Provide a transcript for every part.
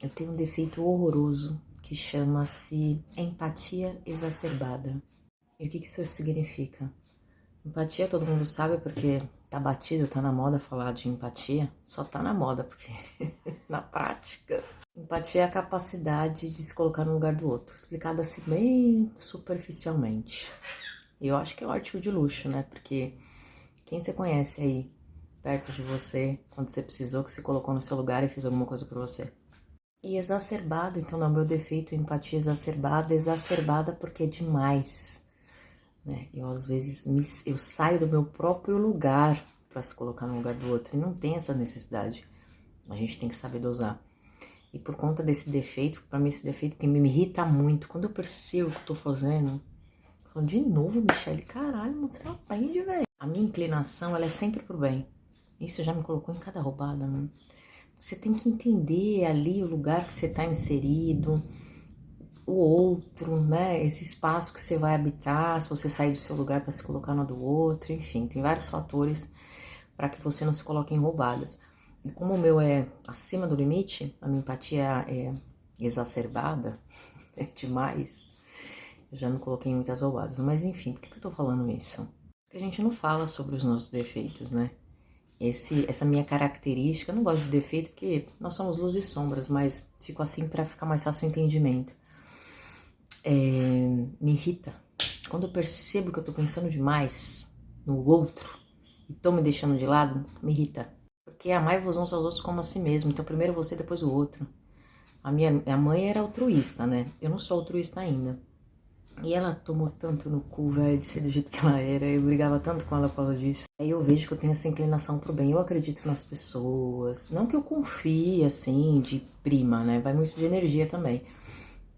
Eu tenho um defeito horroroso que chama-se empatia exacerbada. E o que isso significa? Empatia todo mundo sabe porque tá batido, tá na moda falar de empatia. Só tá na moda, porque na prática. Empatia é a capacidade de se colocar no lugar do outro, explicado assim bem superficialmente. E eu acho que é um artigo de luxo, né? Porque quem você conhece aí perto de você, quando você precisou, que se colocou no seu lugar e fez alguma coisa por você? E exacerbado, então não é o meu defeito, empatia exacerbada porque é demais, né? Eu às vezes eu saio do meu próprio lugar para se colocar no lugar do outro e não tem essa necessidade. A gente tem que saber dosar. E por conta desse defeito, para mim esse defeito que me irrita muito, quando eu percebo o que eu tô fazendo, eu falo, de novo, Michele, caralho, mano, você não aprende, velho. A minha inclinação, ela é sempre pro bem. Isso já me colocou em cada roubada, mano. Você tem que entender ali o lugar que você está inserido, o outro, né? Esse espaço que você vai habitar, se você sair do seu lugar para se colocar no do outro, enfim, tem vários fatores para que você não se coloque em roubadas. E como o meu é acima do limite, a minha empatia é exacerbada, é demais, eu já me coloquei em muitas roubadas. Mas enfim, por que eu tô falando isso? Porque a gente não fala sobre os nossos defeitos, né? Essa minha característica, eu não gosto de defeito porque nós somos luz e sombras, mas fico assim para ficar mais fácil o entendimento. Me irrita. Quando eu percebo que eu tô pensando demais no outro e tô me deixando de lado, me irrita. Porque amai-vos uns aos outros como a si mesmo. Então primeiro você, depois o outro. A mãe era altruísta, né? Eu não sou altruísta ainda. E ela tomou tanto no cu, velho, de ser do jeito que ela era. Eu brigava tanto com ela por causa disso. Aí eu vejo que eu tenho essa inclinação pro bem. Eu acredito nas pessoas. Não que eu confie, assim, de prima, né? Vai muito de energia também.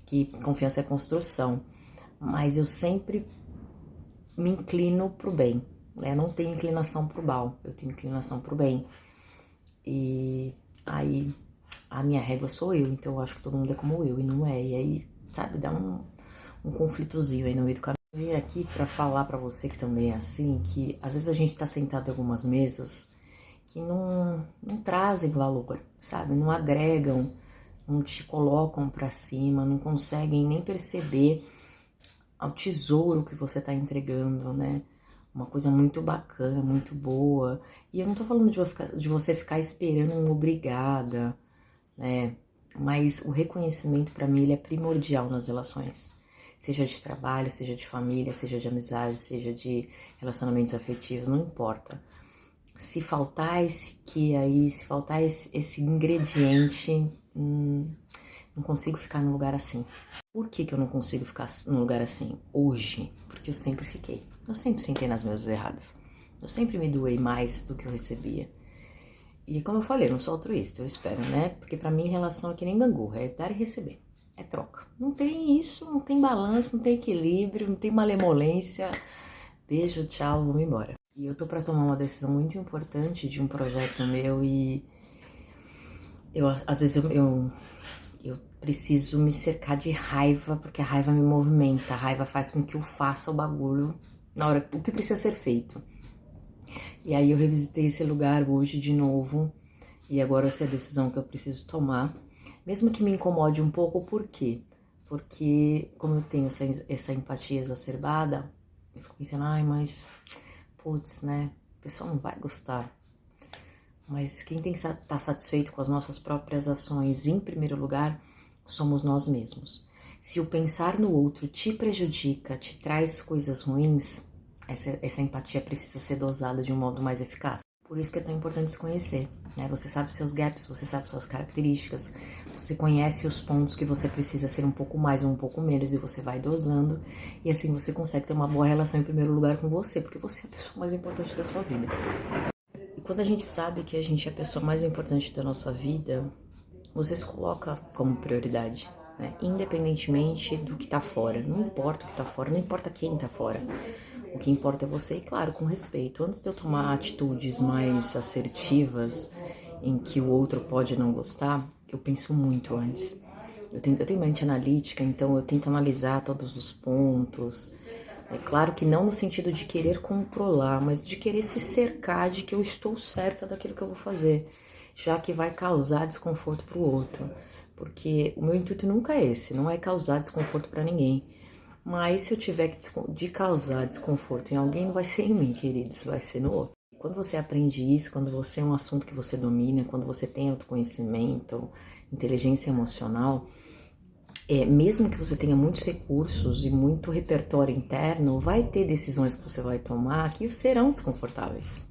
Que confiança é construção. Mas eu sempre me inclino pro bem, né? Eu não tenho inclinação pro mal. Eu tenho inclinação pro bem. E aí a minha régua sou eu. Então eu acho que todo mundo é como eu. E não é. E aí, sabe, dá um conflitozinho aí no meio do caminho. Eu vim aqui para falar para você que também é assim, que às vezes a gente tá sentado em algumas mesas que não trazem valor, sabe? Não agregam, não te colocam para cima, não conseguem nem perceber ao tesouro que você tá entregando, né? Uma coisa muito bacana, muito boa. E eu não tô falando de você ficar esperando um obrigada, né? Mas o reconhecimento para mim ele é primordial nas relações. Seja de trabalho, seja de família, seja de amizade, seja de relacionamentos afetivos, não importa. Se faltar esse que aí, se faltar esse ingrediente, não consigo ficar num lugar assim. Por que eu não consigo ficar num lugar assim hoje? Porque eu sempre fiquei. Eu sempre sentei nas mesmas erradas. Eu sempre me doei mais do que eu recebia. E como eu falei, eu não sou altruísta, eu espero, né? Porque pra mim relação é que nem gangorra, é dar e receber, é troca. Não tem isso, não tem balanço, não tem equilíbrio, não tem malemolência. Beijo, tchau, vamos embora. E eu tô pra tomar uma decisão muito importante de um projeto meu e às vezes eu preciso me cercar de raiva, porque a raiva me movimenta, a raiva faz com que eu faça o bagulho na hora, o que precisa ser feito. E aí eu revisitei esse lugar hoje de novo, e agora essa é a decisão que eu preciso tomar. Mesmo que me incomode um pouco, por quê? Porque como eu tenho essa empatia exacerbada, eu fico pensando, ai, mas, putz, né, o pessoal não vai gostar. Mas quem tem que estar satisfeito com as nossas próprias ações, em primeiro lugar, somos nós mesmos. Se o pensar no outro te prejudica, te traz coisas ruins, essa empatia precisa ser dosada de um modo mais eficaz. Por isso que é tão importante se conhecer, né? Você sabe seus gaps, você sabe suas características, você conhece os pontos que você precisa ser um pouco mais ou um pouco menos e você vai dosando. E assim você consegue ter uma boa relação em primeiro lugar com você, porque você é a pessoa mais importante da sua vida. E quando a gente sabe que a gente é a pessoa mais importante da nossa vida, você se coloca como prioridade, né? Independentemente do que tá fora. Não importa o que tá fora, não importa quem tá fora. O que importa é você, e claro, com respeito. Antes de eu tomar atitudes mais assertivas, em que o outro pode não gostar, eu penso muito antes. Eu tenho mente analítica, então eu tento analisar todos os pontos. É claro que não no sentido de querer controlar, mas de querer se cercar de que eu estou certa daquilo que eu vou fazer, já que vai causar desconforto para o outro. porque o meu intuito nunca é esse, não é causar desconforto para ninguém. Mas se eu tiver de causar desconforto em alguém, não vai ser em mim, queridos, vai ser no outro. Quando você aprende isso, quando você é um assunto que você domina, quando você tem autoconhecimento, inteligência emocional, mesmo que você tenha muitos recursos e muito repertório interno, vai ter decisões que você vai tomar que serão desconfortáveis.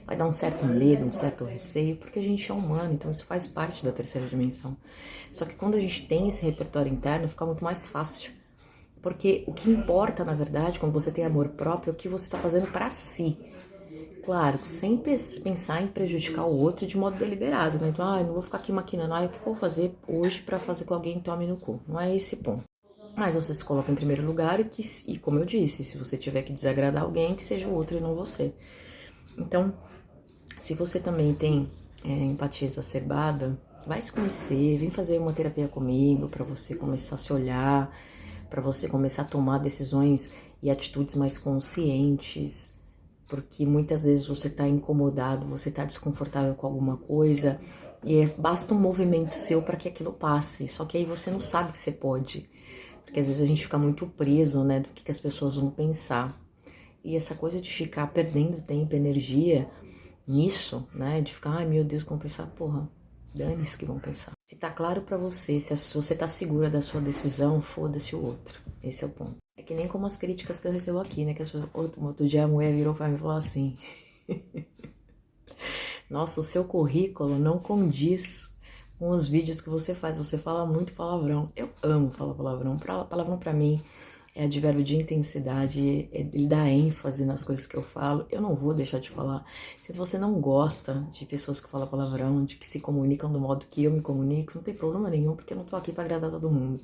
Vai dar um certo medo, um certo receio, porque a gente é humano, então isso faz parte da terceira dimensão. Só que quando a gente tem esse repertório interno, fica muito mais fácil. Porque o que importa, na verdade, quando você tem amor próprio, é o que você está fazendo para si. Claro, sem pensar em prejudicar o outro de modo deliberado, né? Então, não vou ficar aqui maquinando, o que eu vou fazer hoje para fazer com alguém tome no cu. Não é esse ponto. Mas você se coloca em primeiro lugar e como eu disse, se você tiver que desagradar alguém, que seja o outro e não você. Então, se você também tem empatia exacerbada, vai se conhecer, vem fazer uma terapia comigo para você começar a se olhar, para você começar a tomar decisões e atitudes mais conscientes, porque muitas vezes você está incomodado, você está desconfortável com alguma coisa e basta um movimento seu para que aquilo passe, só que aí você não sabe que você pode, porque às vezes a gente fica muito preso, né, do que as pessoas vão pensar. E essa coisa de ficar perdendo tempo, energia nisso, né, de ficar, ai meu Deus, como pensar, porra, dane-se que vão pensar. Se tá claro pra você, se você tá segura da sua decisão, foda-se o outro. Esse é o ponto. É que nem como as críticas que eu recebo aqui, né, que as pessoas, outro dia a mulher virou pra mim e falou assim, nossa, o seu currículo não condiz com os vídeos que você faz, você fala muito palavrão. Eu amo falar palavrão, palavrão pra mim é advérbio de intensidade, ele dá ênfase nas coisas que eu falo. Eu não vou deixar de falar. Se você não gosta de pessoas que falam palavrão, de que se comunicam do modo que eu me comunico, não tem problema nenhum, porque eu não tô aqui pra agradar todo mundo.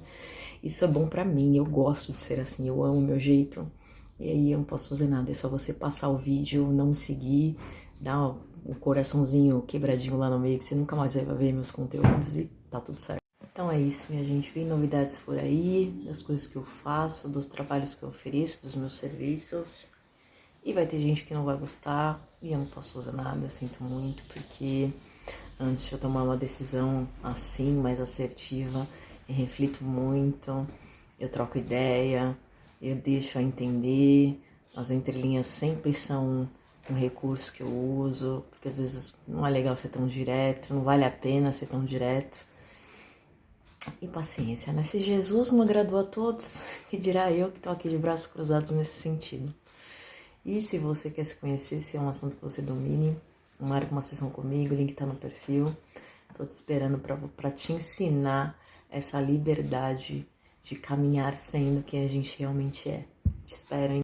Isso é bom pra mim, eu gosto de ser assim, eu amo o meu jeito. E aí eu não posso fazer nada, é só você passar o vídeo, não me seguir, dar um coraçãozinho quebradinho lá no meio, que você nunca mais vai ver meus conteúdos e tá tudo certo. Então é isso, minha gente. Vem novidades por aí, das coisas que eu faço, dos trabalhos que eu ofereço, dos meus serviços. E vai ter gente que não vai gostar e eu não posso fazer nada, eu sinto muito, porque antes de eu tomar uma decisão assim, mais assertiva, eu reflito muito, eu troco ideia, eu deixo a entender. As entrelinhas sempre são um recurso que eu uso, porque às vezes não é legal ser tão direto, não vale a pena ser tão direto. E paciência, né? Se Jesus não agradou a todos, que dirá eu que tô aqui de braços cruzados nesse sentido. E se você quer se conhecer, se é um assunto que você domine, marca uma sessão comigo, o link tá no perfil. Tô te esperando pra te ensinar essa liberdade de caminhar sendo quem a gente realmente é. Te espero, hein?